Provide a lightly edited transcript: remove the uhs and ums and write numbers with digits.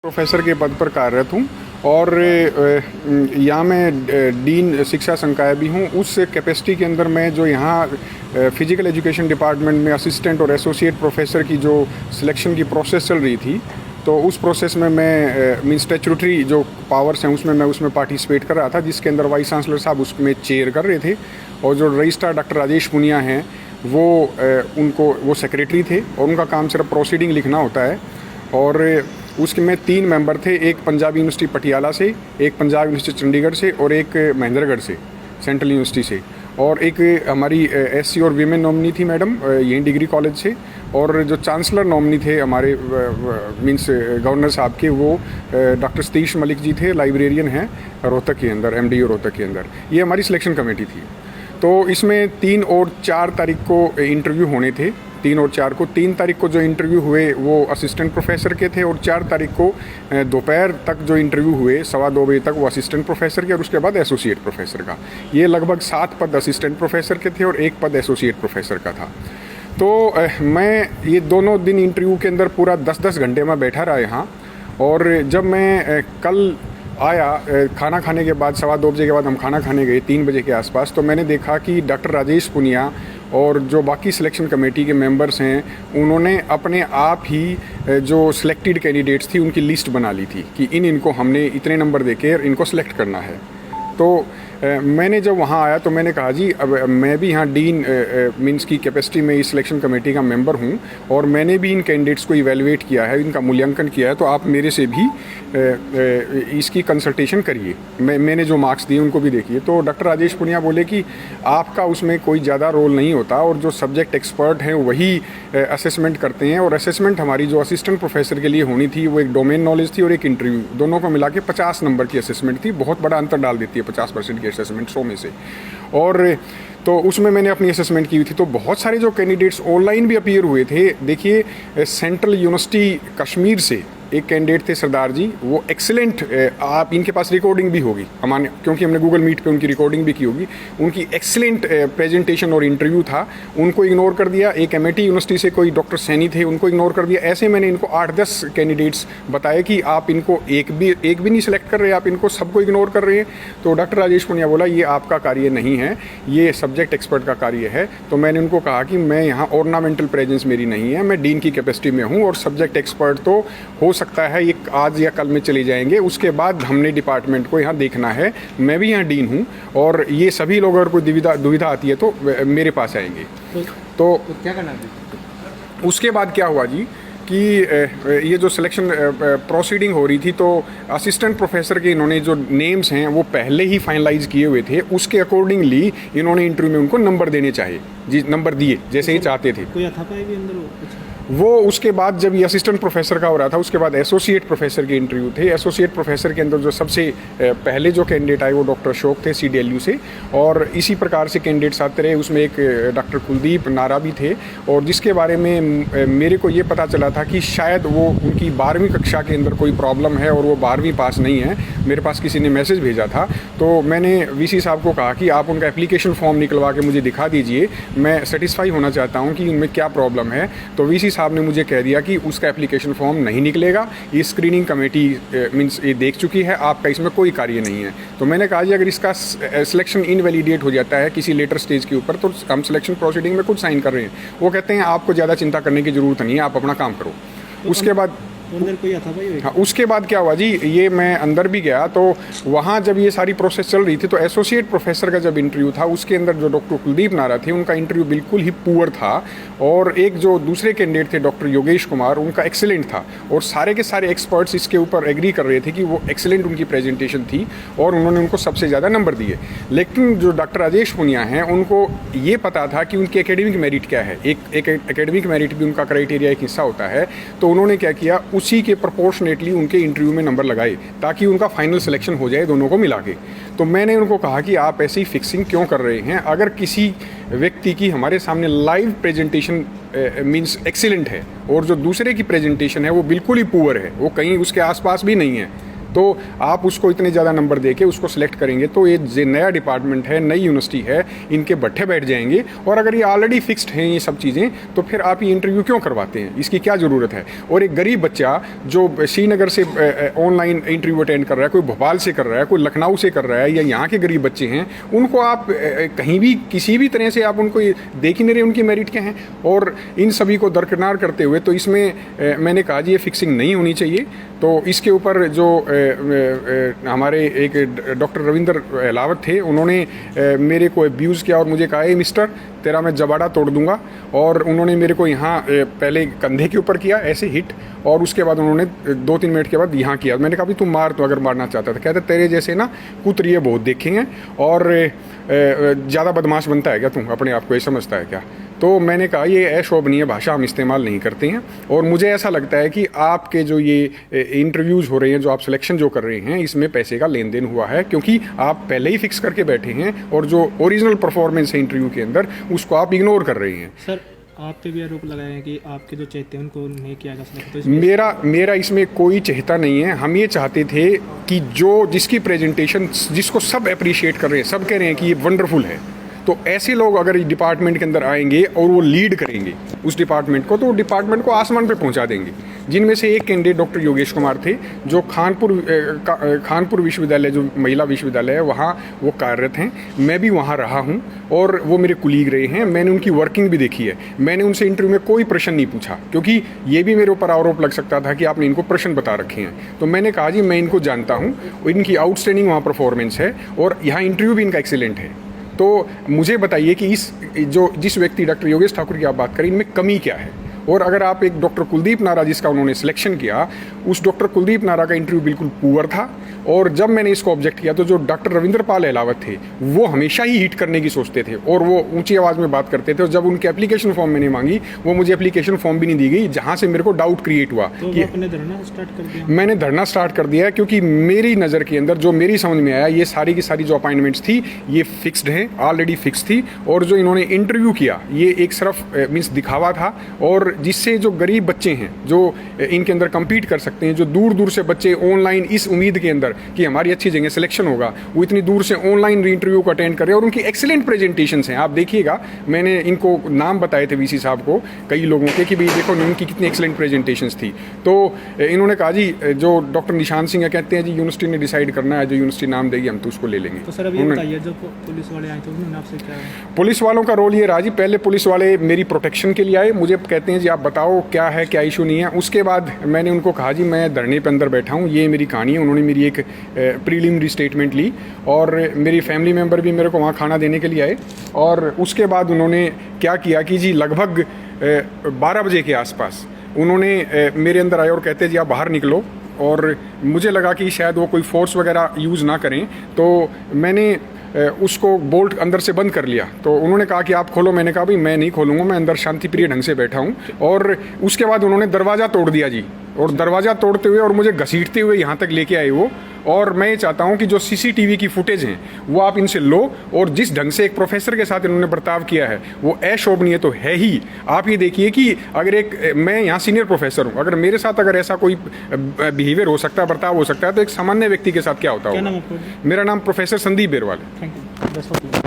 Professor के पद पर कार्यरत हूँ और यहाँ मैं डीन शिक्षा संकाय भी हूँ। उस कैपेसिटी के अंदर मैं जो यहाँ फिजिकल एजुकेशन डिपार्टमेंट में असिस्टेंट और एसोसिएट प्रोफेसर की जो सिलेक्शन की प्रोसेस चल रही थी, तो उस प्रोसेस में मैं मीन स्टैट्यूटरी जो पावर्स हैं उसमें पार्टिसिपेट कर रहा था, जिसके अंदर वाइस चांसलर साहब उसमें चेयर कर रहे थे और जो रजिस्ट्रार डॉक्टर राजेश पुनिया हैं वो सेक्रेटरी थे और उनका काम सिर्फ प्रोसीडिंग लिखना होता है। और उसके में 3 मेंबर थे, एक पंजाब यूनिवर्सिटी पटियाला से, एक पंजाब यूनिवर्सिटी चंडीगढ़ से और एक महेंद्रगढ़ से सेंट्रल यूनिवर्सिटी से, और एक हमारी एससी और वीमेन नॉमिनी थी मैडम यहीं डिग्री कॉलेज से, और जो चांसलर नॉमिनी थे हमारे मींस गवर्नर साहब के वो डॉक्टर सतीश मलिक जी थे, लाइब्रेरियन हैं रोहतक के अंदर, MDU रोहतक के अंदर। ये हमारी सिलेक्शन कमेटी थी। तो इसमें 3 और 4 तारीख को इंटरव्यू होने थे। 3 और 4 को 3 तारीख को जो इंटरव्यू हुए वो असिस्टेंट प्रोफेसर के थे और 4 तारीख को दोपहर तक जो इंटरव्यू हुए 2:15 बजे तक वो असिस्टेंट प्रोफेसर के और उसके बाद एसोसिएट प्रोफेसर का। ये लगभग 7 पद असिस्टेंट प्रोफेसर के थे और 1 पद एसोसिएट प्रोफेसर का था। तो मैं ये दोनों दिन इंटरव्यू के अंदर पूरा 10-10 घंटे में बैठा रहा यहाँ। और जब मैं कल आया खाना खाने के बाद 2:15 बजे के बाद हम खाना खाने गए 3 बजे के आसपास, तो मैंने देखा कि डॉक्टर राजेश पुनिया और जो बाकी सिलेक्शन कमेटी के मेंबर्स हैं उन्होंने अपने आप ही जो सिलेक्टेड कैंडिडेट्स थी उनकी लिस्ट बना ली थी कि इनको हमने इतने नंबर देके इनको सेलेक्ट करना है। तो मैंने जब वहाँ आया तो मैंने कहा जी अब मैं भी यहाँ डीन मींस की कैपेसिटी में इस सिलेक्शन कमेटी का मेंबर हूँ और मैंने भी इन कैंडिडेट्स को इवेलुएट किया है, इनका मूल्यांकन किया है, तो आप मेरे से भी इसकी कंसल्टेशन करिए, मैंने जो मार्क्स दिए उनको भी देखिए। तो डॉक्टर राजेश पुनिया बोले कि आपका उसमें कोई ज़्यादा रोल नहीं होता और जो सब्जेक्ट एक्सपर्ट हैं वही असेसमेंट करते हैं, और असेसमेंट हमारी जो असिस्टेंट प्रोफेसर के लिए होनी थी वो एक डोमेन नॉलेज थी और एक इंटरव्यू, दोनों को मिला के 50 नंबर की असेसमेंट थी। बहुत बड़ा अंतर डाल देती है 50% की असेसमेंट 100 में से। और तो उसमें मैंने अपनी असेसमेंट की हुई थी। तो बहुत सारे जो कैंडिडेट्स ऑनलाइन भी अपीयर हुए थे, देखिए सेंट्रल यूनिवर्सिटी कश्मीर से एक कैंडिडेट थे सरदार जी, वो एक्सीलेंट, आप इनके पास रिकॉर्डिंग भी होगी हमारे, क्योंकि हमने गूगल मीट पे उनकी रिकॉर्डिंग भी की होगी, उनकी एक्सीलेंट प्रेजेंटेशन और इंटरव्यू था, उनको इग्नोर कर दिया। एक MIT यूनिवर्सिटी से कोई डॉक्टर सैनी थे, उनको इग्नोर कर दिया। ऐसे मैंने इनको 8-10 कैंडिडेट्स बताए कि आप इनको एक भी नहीं सिलेक्ट कर रहे, आप इनको सबको इग्नोर कर रहे हैं। तो डॉक्टर राजेश पुनिया बोला ये आपका कार्य नहीं है, ये सब्जेक्ट एक्सपर्ट का कार्य है। तो मैंने उनको कहा कि मैं यहाँ ऑर्नामेंटल प्रेजेंस मेरी नहीं है, मैं डीन की कैपेसिटी में हूँ और सब्जेक्ट एक्सपर्ट तो हो सकता है ये आज या कल में चले जाएंगे, उसके बाद हमने डिपार्टमेंट को यहाँ देखना है। मैं भी यहाँ डीन हूँ और ये सभी लोग अगर कोई दुविधा आती है तो मेरे पास आएंगे। तो क्या करना है? उसके बाद क्या हुआ जी कि ये जो सिलेक्शन प्रोसीडिंग हो रही थी, तो असिस्टेंट प्रोफेसर के इन्होंने जो नेम्स हैं वो पहले ही फाइनलाइज किए हुए थे, उसके अकॉर्डिंगली इन्होंने इंटरव्यू में उनको नंबर देने चाहिए जी, नंबर दिए जैसे ही चाहते थे। कोई अथापाई भी अंदर वो उसके बाद जब ये असिस्टेंट प्रोफेसर का हो रहा था, उसके बाद एसोसिएट प्रोफेसर के इंटरव्यू थे। एसोसिएट प्रोफेसर के अंदर जो सबसे पहले जो कैंडिडेट आए वो डॉक्टर अशोक थे CDLU से, और इसी प्रकार से कैंडिडेट्स आते रहे। उसमें एक डॉक्टर कुलदीप नारा भी थे, और जिसके बारे में मेरे को ये पता चला था कि शायद वो उनकी 12वीं कक्षा के अंदर कोई प्रॉब्लम है और वो 12वीं पास नहीं है। मेरे पास किसी ने मैसेज भेजा था, तो मैंने VC साहब को कहा कि आप उनका एप्लीकेशन फॉर्म निकलवा के मुझे दिखा दीजिए, मैं सेटिस्फाई होना चाहता हूँ कि उनमें क्या प्रॉब्लम है। तो VC साहब ने मुझे कह दिया कि उसका एप्लीकेशन फॉर्म नहीं निकलेगा, ये स्क्रीनिंग कमेटी मींस ये देख चुकी है, आपका इसमें कोई कार्य नहीं है। तो मैंने कहा जी अगर इसका सिलेक्शन इनवैलिडेट हो जाता है किसी लेटर स्टेज के ऊपर, तो हम सिलेक्शन प्रोसीडिंग में खुद साइन कर रहे हैं। वो कहते हैं आपको ज़्यादा चिंता करने की ज़रूरत नहीं है, आप अपना काम करो। उसके बाद अंदर कोई अथापाई हुई? हाँ, उसके बाद क्या हुआ जी, ये मैं अंदर भी गया तो वहाँ जब ये सारी प्रोसेस चल रही थी, तो एसोसिएट प्रोफेसर का जब इंटरव्यू था उसके अंदर जो डॉक्टर कुलदीप नारा थे उनका इंटरव्यू बिल्कुल ही पुअर था, और एक जो दूसरे कैंडिडेट थे डॉक्टर योगेश कुमार, उनका एक्सीलेंट था, और सारे के सारे एक्सपर्ट्स इसके ऊपर एग्री कर रहे थे कि वो एक्सीलेंट उनकी प्रेजेंटेशन थी और उन्होंने उनको सबसे ज़्यादा नंबर दिए। लेकिन जो डॉक्टर राजेश पुनिया हैं उनको ये पता था कि उनकी एकेडमिक मेरिट क्या है, एक एकेडमिक मेरिट भी उनका क्राइटेरिया एक हिस्सा होता है। तो उन्होंने क्या किया, उसी के प्रोपोर्शनेटली उनके इंटरव्यू में नंबर लगाए ताकि उनका फाइनल सिलेक्शन हो जाए दोनों को मिला के। तो मैंने उनको कहा कि आप ऐसी फिक्सिंग क्यों कर रहे हैं? अगर किसी व्यक्ति की हमारे सामने लाइव प्रेजेंटेशन मींस एक्सीलेंट है और जो दूसरे की प्रेजेंटेशन है वो बिल्कुल ही पुअर है, वो कहीं उसके आसपास भी नहीं है, तो आप उसको इतने ज़्यादा नंबर दे के उसको सिलेक्ट करेंगे तो ये नया डिपार्टमेंट है, नई यूनिवर्सिटी है, इनके भट्ठे बैठ जाएंगे। और अगर ये ऑलरेडी फिक्स्ड हैं ये सब चीज़ें, तो फिर आप ये इंटरव्यू क्यों करवाते हैं? इसकी क्या ज़रूरत है? और एक गरीब बच्चा जो श्रीनगर से ऑनलाइन इंटरव्यू अटेंड कर रहा है, कोई भोपाल से कर रहा है, कोई लखनऊ से कर रहा है, या यहाँ के गरीब बच्चे हैं, उनको आप कहीं भी किसी भी तरह से आप उनको देख ही नहीं रहे उनकी मेरिट क्या हैं। और इन सभी को दरकिनार करते हुए तो इसमें मैंने कहा जी ये फिक्सिंग नहीं होनी चाहिए। तो इसके ऊपर जो हमारे एक डॉक्टर रविंदर अहलावत थे, उन्होंने मेरे को अब्यूज़ किया और मुझे कहा ए मिस्टर, तेरा मैं जबाड़ा तोड़ दूंगा। और उन्होंने मेरे को यहाँ पहले कंधे के ऊपर किया ऐसे हिट, और उसके बाद उन्होंने 2-3 मिनट के बाद यहाँ किया। मैंने कहा भी तुम मार, तो अगर मारना चाहता था। कहते तेरे जैसे ना कुतरिये बहुत देखे हैं, और ज़्यादा बदमाश बनता है क्या तू, अपने आप को ये समझता है क्या? तो मैंने कहा ये अशोभनीय भाषा हम इस्तेमाल नहीं करते हैं। और मुझे ऐसा लगता है कि आपके जो ये इंटरव्यूज़ हो रहे हैं, जो आप सिलेक्शन जो कर रहे हैं, इसमें पैसे का लेन देन हुआ है, क्योंकि आप पहले ही फिक्स करके बैठे हैं और जो ओरिजिनल परफॉर्मेंस है इंटरव्यू के अंदर उसको आप इग्नोर कर रहे हैं। सर, आप पे भी आरोप लगाए हैं कि आपके जो चहेते हैं उनको नहीं किया जा सकता। तो मेरा इसमें कोई चहेता नहीं है। हम ये चाहते थे कि जिसकी प्रेजेंटेशन जिसको सब अप्रिशिएट कर रहे हैं, सब कह रहे हैं कि ये वंडरफुल है, तो ऐसे लोग अगर इस डिपार्टमेंट के अंदर आएंगे और वो लीड करेंगे उस डिपार्टमेंट को, तो डिपार्टमेंट को आसमान पे पहुंचा देंगे। जिनमें से एक कैंडिडेट डॉक्टर योगेश कुमार थे, जो खानपुर विश्वविद्यालय, जो महिला विश्वविद्यालय है, वहाँ वो कार्यरत हैं। मैं भी वहाँ रहा हूँ और वो मेरे कुलीग रहे हैं। मैंने उनकी वर्किंग भी देखी है। मैंने उनसे इंटरव्यू में कोई प्रश्न नहीं पूछा, क्योंकि ये भी मेरे ऊपर आरोप लग सकता था कि आपने इनको प्रश्न बता रखे हैं। तो मैंने कहा जी मैं इनको जानता हूँ, इनकी आउटस्टैंडिंग वहाँ परफॉर्मेंस है और यहाँ इंटरव्यू भी इनका एक्सीलेंट है। तो मुझे बताइए कि जिस व्यक्ति डॉक्टर योगेश ठाकुर की आप बात करें, इनमें कमी क्या है? और अगर आप एक डॉक्टर कुलदीप नारा जिसका उन्होंने सिलेक्शन किया, उस डॉक्टर कुलदीप नारा का इंटरव्यू बिल्कुल पुअर था। और जब मैंने इसको ऑब्जेक्ट किया तो जो डॉक्टर रविंदर पाल अहलावत थे, वो हमेशा ही हिट करने की सोचते थे और वो ऊंची आवाज़ में बात करते थे। और जब उनके एप्लीकेशन फॉर्म मैंने मांगी, वो मुझे एप्लीकेशन फॉर्म भी नहीं दी गई, जहाँ से मेरे को डाउट क्रिएट हुआ तो कि आपने धरना स्टार्ट कर दिया। मैंने धरना स्टार्ट कर दिया, क्योंकि मेरी नज़र के अंदर जो मेरी समझ में आया, ये सारी की सारी जो अपॉइंटमेंट्स थी ये फिक्स्ड हैं, ऑलरेडी फिक्स थी। और जो इन्होंने इंटरव्यू किया ये एक सिर्फ मीन्स दिखावा था, और जिससे जो गरीब बच्चे हैं जो इनके अंदर compete कर सकते हैं, जो दूर दूर से बच्चे ऑनलाइन इस उम्मीद के अंदर कि हमारी अच्छी जगह सिलेक्शन होगा, वो इतनी दूर से ऑनलाइन इंटरव्यू को अटेंड कर रहे हैं। और उनकी एक्सीलेंट प्रेजेंटेशंस हैं। आप देखिएगा, मैंने इनको नाम बताए थे वीसी साहब को, कई लोगों के, कि भाई देखो उनकी कितनी एक्सीलेंट प्रेजेंटेशंस थी। तो इन्होंने कहा जी जो डॉक्टर निशान सिंह कहते हैं जी यूनिवर्सिटी ने डिसाइड करना है, जो यूनिवर्सिटी नाम देगी हम तो उसको ले लेंगे। तो सर अब ये बताइए, जो पुलिस वाले आए थे उन्होंने आपसे क्या? पुलिस वालों का रोल ये रहा जी, पहले पुलिस वाले मेरी प्रोटेक्शन के लिए आए, मुझे कहते हैं जी आप बताओ क्या है, क्या इशू नहीं है। उसके बाद मैंने उनको कहा जी मैं धरने पे अंदर बैठा हूँ, ये मेरी कहानी है। उन्होंने मेरी एक प्रीलिमिनरी स्टेटमेंट ली, और मेरी फैमिली मेम्बर भी मेरे को वहाँ खाना देने के लिए आए। और उसके बाद उन्होंने क्या किया कि जी लगभग 12 बजे के आसपास उन्होंने मेरे अंदर आए और कहते जी आप बाहर निकलो। और मुझे लगा कि शायद वो कोई फोर्स वगैरह यूज़ ना करें, तो मैंने उसको बोल्ट अंदर से बंद कर लिया। तो उन्होंने कहा कि आप खोलो। मैंने कहा भाई मैं नहीं खोलूँगा, मैं अंदर शांति प्रिय ढंग से बैठा हूँ। और उसके बाद उन्होंने दरवाज़ा तोड़ दिया जी, और दरवाज़ा तोड़ते हुए और मुझे घसीटते हुए यहाँ तक लेके आए वो। और मैं ये चाहता हूँ कि जो सीसीटीवी की फुटेज हैं वो आप इनसे लो, और जिस ढंग से एक प्रोफेसर के साथ इन्होंने बर्ताव किया है वो अशोभनीय तो है ही। आप ये देखिए कि अगर मैं यहाँ सीनियर प्रोफेसर हूँ, अगर मेरे साथ अगर ऐसा कोई बिहेवियर हो सकता है, बर्ताव हो सकता है, तो एक सामान्य व्यक्ति के साथ क्या होता क्या होगा? नाम आपका? मेरा नाम प्रोफेसर संदीप बेरवाल है। Thank you.